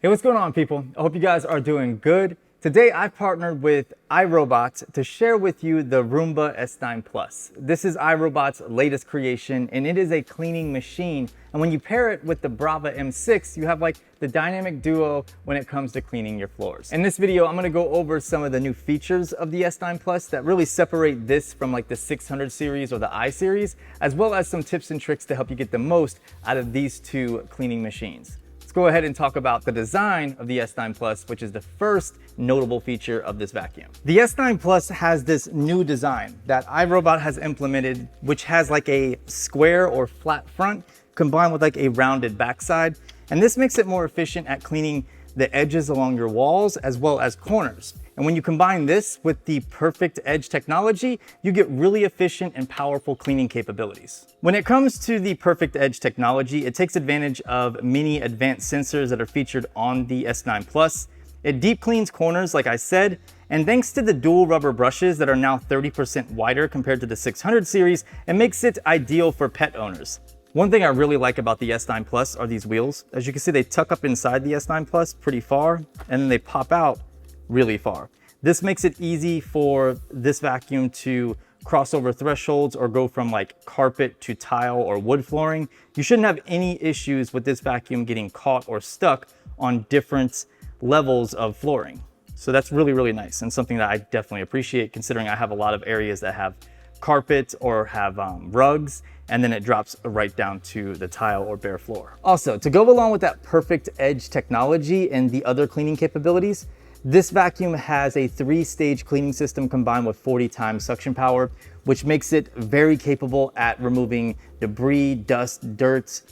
Hey, what's going on, people? I hope you guys are doing good. Today, I partnered with iRobot to share with you the Roomba S9 Plus. This is iRobot's latest creation, and it is a cleaning machine. And when you pair it with the Braava M6, you have like the dynamic duo when it comes to cleaning your floors. In this video, I'm gonna go over some of the new features of the S9 Plus that really separate this from like the 600 series or the I series, as well as some tips and tricks to help you get the most out of these two cleaning machines. Go ahead and talk about the design of the S9 Plus, which is the first notable feature of this vacuum. The S9 Plus has this new design that iRobot has implemented, which has like a square or flat front combined with like a rounded backside. And this makes it more efficient at cleaning the edges along your walls as well as corners. And when you combine this with the Perfect Edge technology, you get really efficient and powerful cleaning capabilities. When it comes to the Perfect Edge technology, it takes advantage of many advanced sensors that are featured on the S9 Plus. It deep cleans corners, like I said, and thanks to the dual rubber brushes that are now 30% wider compared to the 600 series, it makes it ideal for pet owners. One thing I really like about the S9 Plus are these wheels. As you can see, they tuck up inside the S9 Plus pretty far, and then they pop out really far. This makes it easy for this vacuum to cross over thresholds or go from like carpet to tile or wood flooring. You shouldn't have any issues with this vacuum getting caught or stuck on different levels of flooring. So that's really, really nice and something that I definitely appreciate, considering I have a lot of areas that have carpet or have rugs, and then it drops right down to the tile or bare floor. Also, to go along with that Perfect Edge technology and the other cleaning capabilities, this vacuum has a 3-stage cleaning system combined with 40 times suction power, which makes it very capable at removing debris, dust, dirt,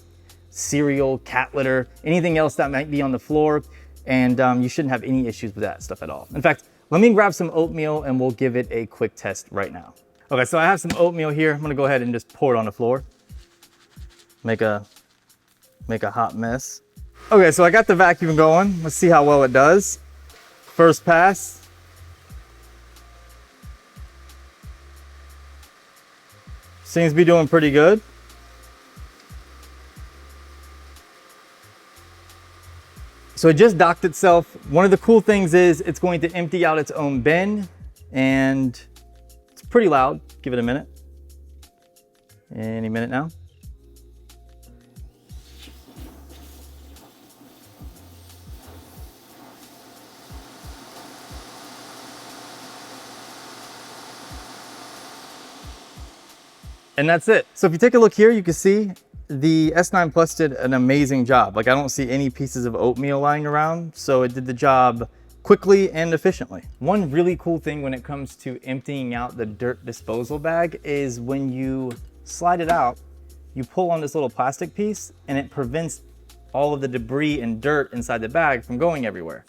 cereal, cat litter, anything else that might be on the floor. And you shouldn't have any issues with that stuff at all. In fact, let me grab some oatmeal and we'll give it a quick test right now. Okay, so I have some oatmeal here. I'm gonna go ahead and just pour it on the floor. Make a hot mess. Okay, so I got the vacuum going. Let's see how well it does. First pass. Seems to be doing pretty good. So it just docked itself. One of the cool things is it's going to empty out its own bin, and it's pretty loud. Give it a minute. Any minute now. And that's it. So if you take a look here, you can see the S9 Plus did an amazing job. Like, I don't see any pieces of oatmeal lying around, so it did the job quickly and efficiently. One really cool thing when it comes to emptying out the dirt disposal bag is when you slide it out, you pull on this little plastic piece and it prevents all of the debris and dirt inside the bag from going everywhere.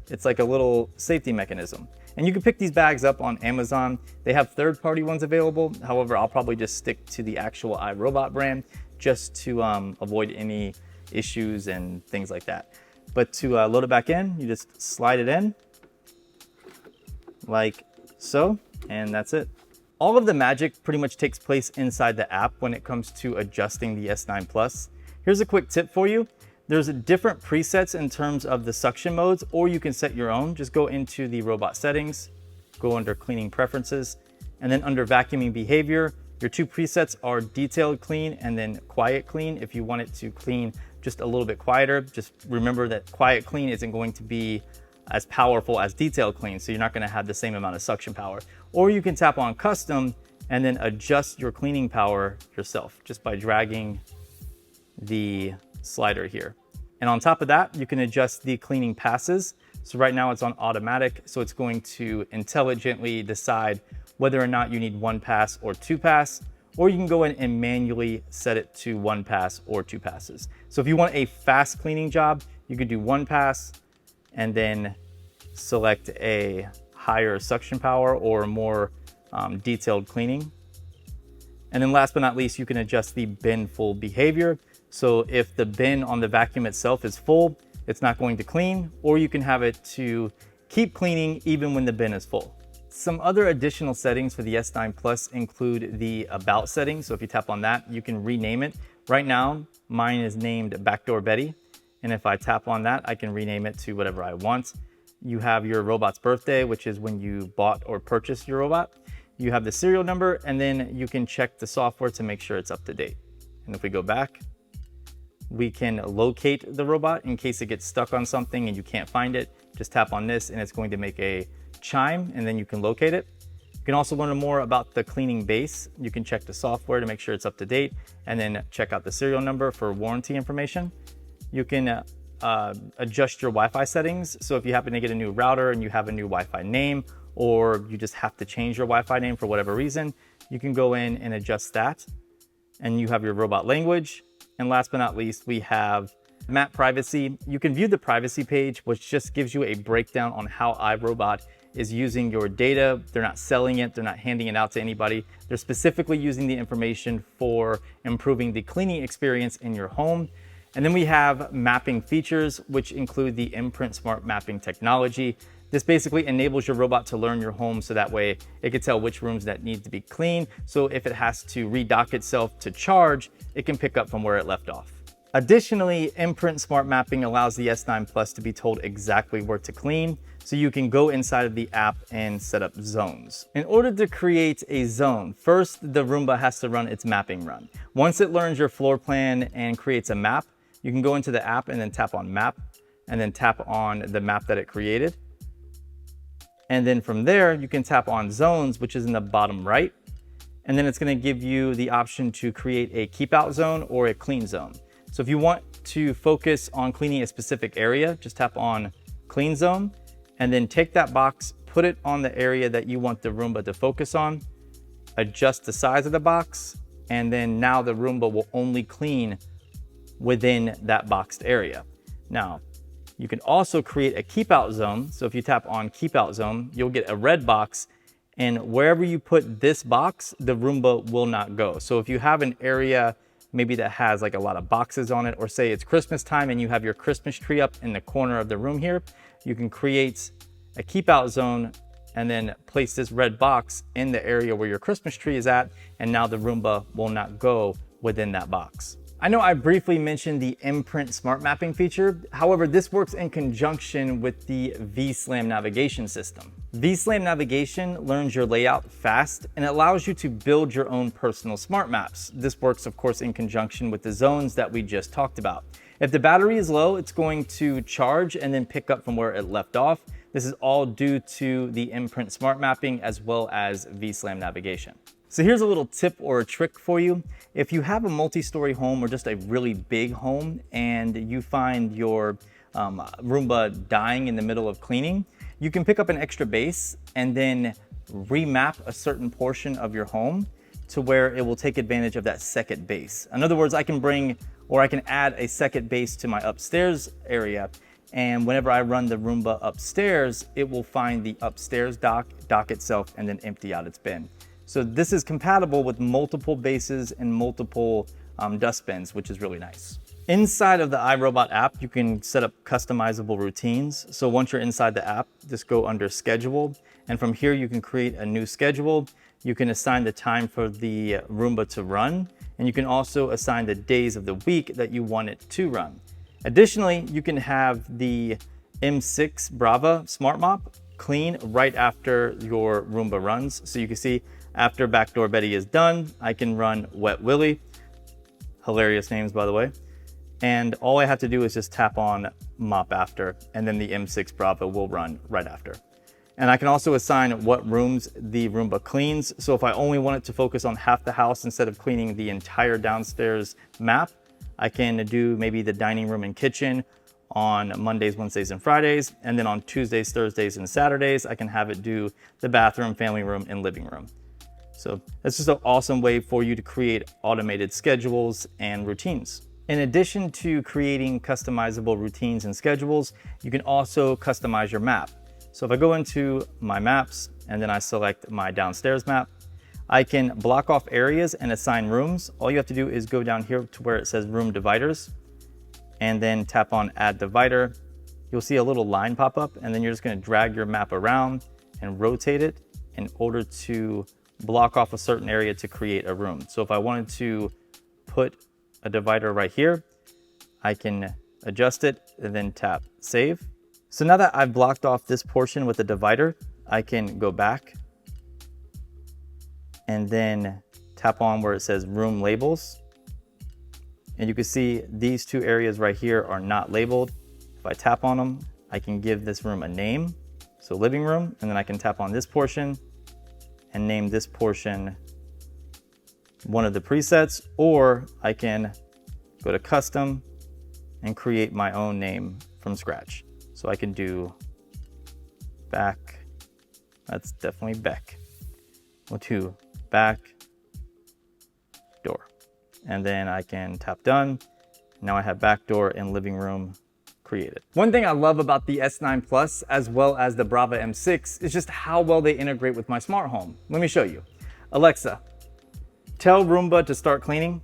It's like a little safety mechanism. And you can pick these bags up on Amazon. They have third-party ones available. However, I'll probably just stick to the actual iRobot brand just to avoid any issues and things like that. But to load it back in, you just slide it in like so, and that's it. All of the magic pretty much takes place inside the app when it comes to adjusting the S9 Plus. Here's a quick tip for you. There's different presets in terms of the suction modes, or you can set your own. Just go into the robot settings, go under cleaning preferences, and then under vacuuming behavior, your two presets are detailed clean and then quiet clean. If you want it to clean just a little bit quieter, just remember that quiet clean isn't going to be as powerful as detailed clean, so you're not gonna have the same amount of suction power. Or you can tap on custom and then adjust your cleaning power yourself just by dragging the slider here. And on top of that, you can adjust the cleaning passes. So right now it's on automatic, so it's going to intelligently decide whether or not you need 1 pass or 2 pass, or you can go in and manually set it to 1 pass or 2 passes. So if you want a fast cleaning job, you could do 1 pass and then select a higher suction power or more detailed cleaning. And then last but not least, you can adjust the bin full behavior. So if the bin on the vacuum itself is full, it's not going to clean, or you can have it to keep cleaning even when the bin is full. Some other additional settings for the S9 Plus include the About setting. So if you tap on that, you can rename it. Right now, mine is named Backdoor Betty. And if I tap on that, I can rename it to whatever I want. You have your robot's birthday, which is when you bought or purchased your robot. You have the serial number, and then you can check the software to make sure it's up to date. And if we go back, we can locate the robot in case it gets stuck on something and you can't find it. Just tap on this and it's going to make a chime, and then you can locate it. You can also learn more about the cleaning base. You can check the software to make sure it's up to date, and then check out the serial number for warranty information. You can adjust your Wi-Fi settings. So if you happen to get a new router and you have a new Wi-Fi name, or you just have to change your Wi-Fi name for whatever reason, you can go in and adjust that. And you have your robot language. And last but not least, we have map privacy. You can view the privacy page, which just gives you a breakdown on how iRobot is using your data. They're not selling it, they're not handing it out to anybody. They're specifically using the information for improving the cleaning experience in your home. And then we have mapping features, which include the Imprint Smart Mapping technology. This basically enables your robot to learn your home, so that way it can tell which rooms that need to be cleaned. So if it has to redock itself to charge, it can pick up from where it left off. Additionally, Imprint Smart Mapping allows the S9 Plus to be told exactly where to clean, so you can go inside of the app and set up zones. In order to create a zone, first the Roomba has to run its mapping run. Once it learns your floor plan and creates a map, you can go into the app and then tap on map, and then tap on the map that it created. And then from there, you can tap on zones, which is in the bottom right. And then it's gonna give you the option to create a keep out zone or a clean zone. So if you want to focus on cleaning a specific area, just tap on clean zone, and then take that box, put it on the area that you want the Roomba to focus on, adjust the size of the box, and then now the Roomba will only clean within that boxed area. Now, you can also create a keep out zone. So if you tap on keep out zone, you'll get a red box, and wherever you put this box, the Roomba will not go. So if you have an area maybe that has like a lot of boxes on it, or say it's Christmas time and you have your Christmas tree up in the corner of the room here, you can create a keep out zone and then place this red box in the area where your Christmas tree is at, and now the Roomba will not go within that box. I know I briefly mentioned the Imprint Smart Mapping feature. However, this works in conjunction with the vSLAM navigation system. vSLAM navigation learns your layout fast and allows you to build your own personal smart maps. This works, of course, in conjunction with the zones that we just talked about. If the battery is low, it's going to charge and then pick up from where it left off. This is all due to the Imprint Smart Mapping as well as vSLAM navigation. So here's a little tip or a trick for you. If you have a multi-story home or just a really big home and you find your Roomba dying in the middle of cleaning, you can pick up an extra base and then remap a certain portion of your home to where it will take advantage of that second base. In other words, I can add a second base to my upstairs area, and whenever I run the Roomba upstairs, it will find the upstairs dock itself, and then empty out its bin. So this is compatible with multiple bases and multiple dustbins, which is really nice. Inside of the iRobot app, you can set up customizable routines. So once you're inside the app, just go under schedule. And from here, you can create a new schedule. You can assign the time for the Roomba to run. And you can also assign the days of the week that you want it to run. Additionally, you can have the M6 Braava Smart Mop clean right after your Roomba runs. So you can see after Backdoor Betty is done, I can run Wet Willy. Hilarious names, by the way. And all I have to do is just tap on Mop After, and then the M6 Braava will run right after. And I can also assign what rooms the Roomba cleans. So if I only want it to focus on half the house instead of cleaning the entire downstairs map, I can do maybe the dining room and kitchen on Mondays, Wednesdays, and Fridays. And then on Tuesdays, Thursdays, and Saturdays, I can have it do the bathroom, family room, and living room. So that's just an awesome way for you to create automated schedules and routines. In addition to creating customizable routines and schedules, you can also customize your map. So if I go into my maps and then I select my downstairs map, I can block off areas and assign rooms. All you have to do is go down here to where it says room dividers and then tap on add divider. You'll see a little line pop up, and then you're just going to drag your map around and rotate it in order to block off a certain area to create a room. So if I wanted to put a divider right here, I can adjust it, and then tap save. So now that I've blocked off this portion with the divider, I can go back and then tap on where it says room labels. And you can see these two areas right here are not labeled. If I tap on them, I can give this room a name. So living room, and then I can tap on this portion and name this portion one of the presets, or I can go to custom and create my own name from scratch. So I can do back, that's definitely Beck. Well, to back door. And then I can tap done. Now I have back door and living room created. One thing I love about the S9 Plus as well as the Braava M6 is just how well they integrate with my smart home. Let me show you. Alexa, tell Roomba to start cleaning.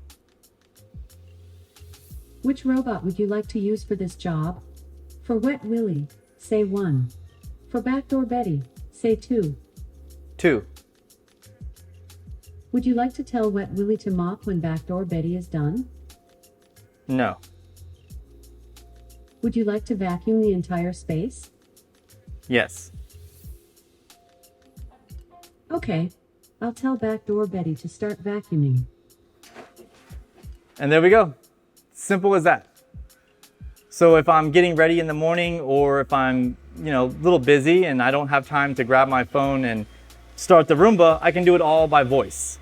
Which robot would you like to use for this job? For Wet Willy, say 1. For Backdoor Betty, say 2. 2. Would you like to tell Wet Willy to mop when Backdoor Betty is done? No. Would you like to vacuum the entire space? Yes. Okay, I'll tell Backdoor Betty to start vacuuming. And there we go. Simple as that. So if I'm getting ready in the morning, or if I'm, a little busy and I don't have time to grab my phone and start the Roomba, I can do it all by voice.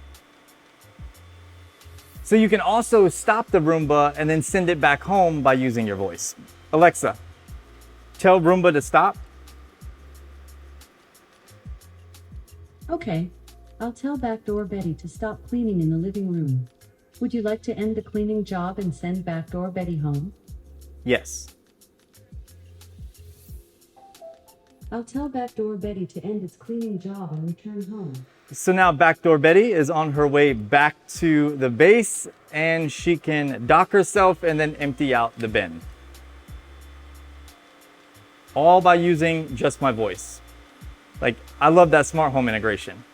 So you can also stop the Roomba and then send it back home by using your voice. Alexa, tell Roomba to stop. Okay, I'll tell Backdoor Betty to stop cleaning in the living room. Would you like to end the cleaning job and send Backdoor Betty home? Yes. I'll tell Backdoor Betty to end its cleaning job and return home. So now Backdoor Betty is on her way back to the base, and she can dock herself and then empty out the bin. All by using just my voice. I love that smart home integration.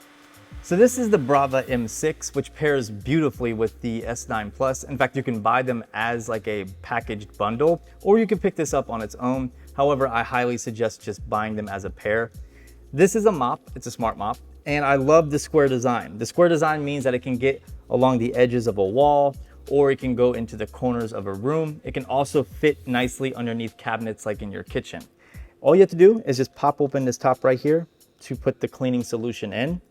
So this is the Braava M6, which pairs beautifully with the S9 Plus. In fact, you can buy them as a packaged bundle, or you can pick this up on its own. However, I highly suggest just buying them as a pair. This is a mop, it's a smart mop, and I love the square design. The square design means that it can get along the edges of a wall, or it can go into the corners of a room. It can also fit nicely underneath cabinets like in your kitchen. All you have to do is just pop open this top right here to put the cleaning solution in.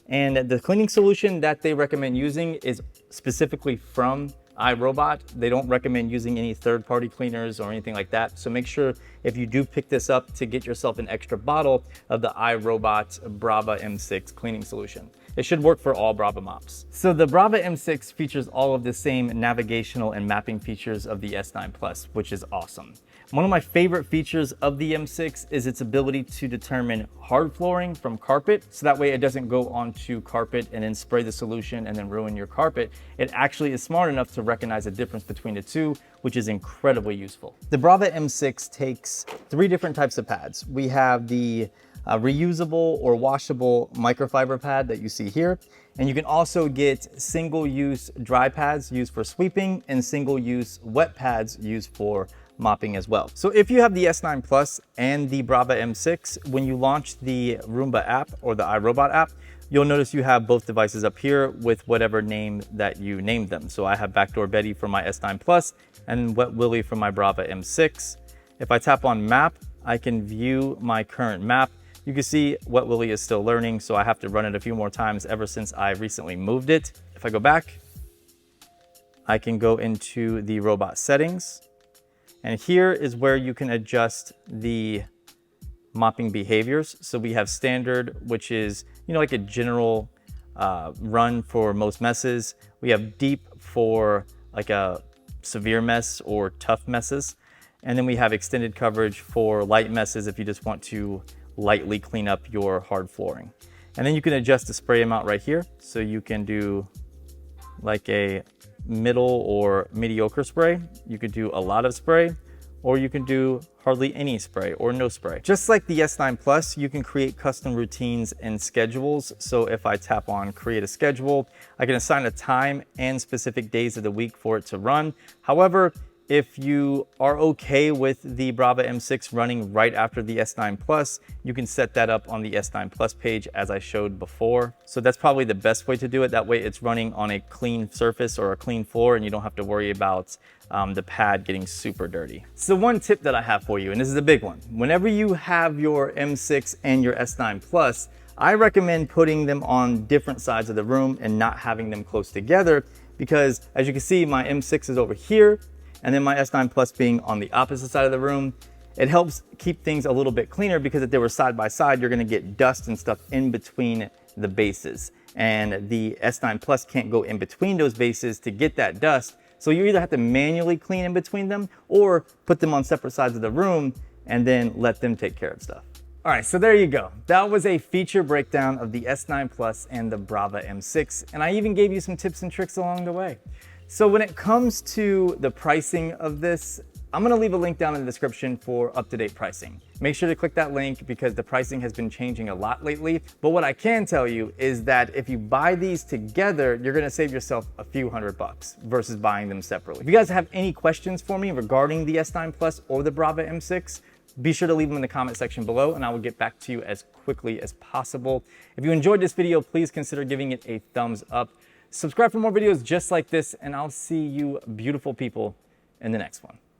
And the cleaning solution that they recommend using is specifically from iRobot. They don't recommend using any third-party cleaners or anything like that. So make sure if you do pick this up to get yourself an extra bottle of the iRobot Braava M6 cleaning solution. It should work for all Braava mops. So the Braava M6 features all of the same navigational and mapping features of the S9 Plus, which is awesome. One of my favorite features of the M6 is its ability to determine hard flooring from carpet, so that way it doesn't go onto carpet and then spray the solution and then ruin your carpet. It actually is smart enough to recognize the difference between the two, which is incredibly useful. The Braava M6 takes 3 different types of pads. We have the reusable or washable microfiber pad that you see here. And you can also get single-use dry pads used for sweeping and single-use wet pads used for mopping as well. So if you have the S9 Plus and the Braava M6, when you launch the Roomba app or the iRobot app, you'll notice you have both devices up here with whatever name that you named them. So I have Backdoor Betty for my S9 Plus and Wet Willy for my Braava M6. If I tap on map, I can view my current map. You can see Wet Willy is still learning, so I have to run it a few more times ever since I recently moved it. If I go back, I can go into the robot settings. And here is where you can adjust the mopping behaviors. So we have standard, which is, like a general run for most messes. We have deep for like a severe mess or tough messes. And then we have extended coverage for light messes if you just want to lightly clean up your hard flooring. And then you can adjust the spray amount right here. So you can do like a middle or mediocre spray. You could do a lot of spray, or you can do hardly any spray or no spray. Just like the S9 Plus, you can create custom routines and schedules. So if I tap on create a schedule, I can assign a time and specific days of the week for it to run. However, If you are okay with the Braava M6 running right after the S9 Plus, you can set that up on the S9 Plus page as I showed before. So that's probably the best way to do it. That way it's running on a clean surface or a clean floor and you don't have to worry about the pad getting super dirty. So one tip that I have for you, and this is a big one. Whenever you have your M6 and your S9 Plus, I recommend putting them on different sides of the room and not having them close together because as you can see, my M6 is over here and then my S9 Plus being on the opposite side of the room. It helps keep things a little bit cleaner because if they were side by side, you're gonna get dust and stuff in between the bases. And the S9 Plus can't go in between those bases to get that dust. So you either have to manually clean in between them or put them on separate sides of the room and then let them take care of stuff. All right, so there you go. That was a feature breakdown of the S9 Plus and the Braava M6. And I even gave you some tips and tricks along the way. So when it comes to the pricing of this, I'm gonna leave a link down in the description for up-to-date pricing. Make sure to click that link because the pricing has been changing a lot lately. But what I can tell you is that if you buy these together, you're gonna save yourself a few $100 versus buying them separately. If you guys have any questions for me regarding the S9 Plus or the Braava M6, be sure to leave them in the comment section below and I will get back to you as quickly as possible. If you enjoyed this video, please consider giving it a thumbs up. Subscribe for more videos just like this, and I'll see you beautiful people in the next one.